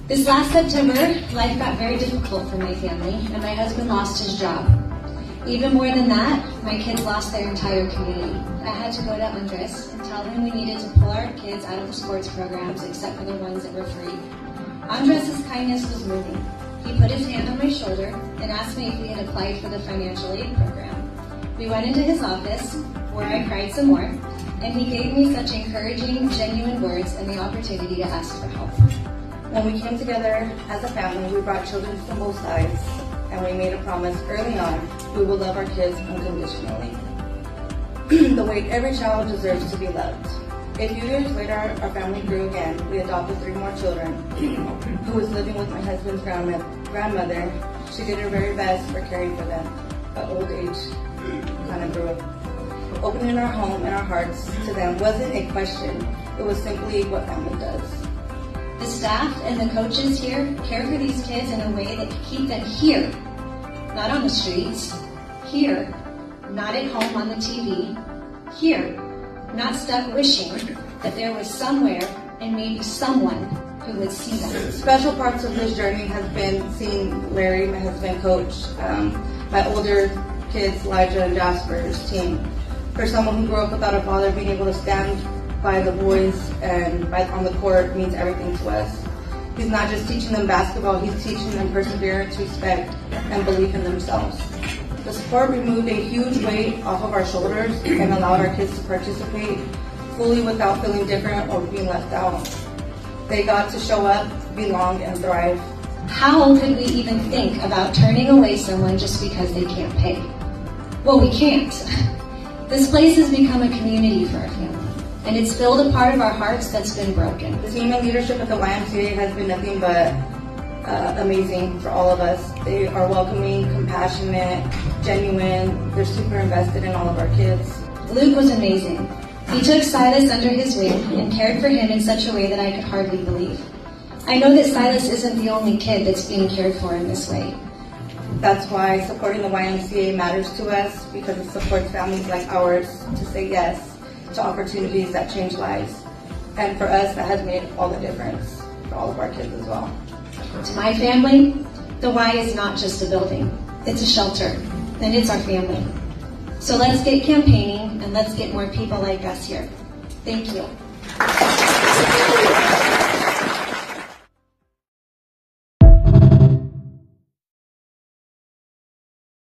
This last September, life got very difficult for my family, and my husband lost his job. Even more than that, my kids lost their entire community. I had to go to Andres and tell him we needed to pull our kids out of the sports programs except for the ones that were free. Andres' kindness was moving. He put his hand on my shoulder and asked me if we had applied for the financial aid program. We went into his office, where I cried some more, and he gave me such encouraging, genuine words and the opportunity to ask for help. When we came together as a family, we brought children from both sides, and we made a promise early on we will love our kids unconditionally. The way every child deserves to be loved. A few years later, our family grew again. We adopted 3 more children, who was living with my husband's grandmother. She did her very best for caring for them, but old age kind of grew up. Opening our home and our hearts to them wasn't a question. It was simply what family does. The staff and the coaches here care for these kids in a way that can keep them here, not on the streets, here, not at home on the TV, here, not stuck wishing that there was somewhere and maybe someone who would see them. Special parts of this journey has been seeing Larry, my husband, coach, my older kids, Elijah and Jasper's team. For someone who grew up without a father, being able to stand by the boys and on the court means everything to us. He's not just teaching them basketball, he's teaching them perseverance, respect, and belief in themselves. The sport removed a huge weight off of our shoulders and allowed our kids to participate fully without feeling different or being left out. They got to show up, belong, and thrive. How could we even think about turning away someone just because they can't pay? Well, we can't. This place has become a community for our family, and it's filled a part of our hearts that's been broken. The team and leadership at the YMCA has been nothing but amazing for all of us. They are welcoming, compassionate, genuine. They're super invested in all of our kids. Luke was amazing. He took Silas under his wing and cared for him in such a way that I could hardly believe. I know that Silas isn't the only kid that's being cared for in this way. That's why supporting the YMCA matters to us, because it supports families like ours to say yes to opportunities that change lives. And for us, that has made all the difference for all of our kids as well. To my family, the Y is not just a building. It's a shelter, and it's our family. So let's get campaigning, and let's get more people like us here. Thank you.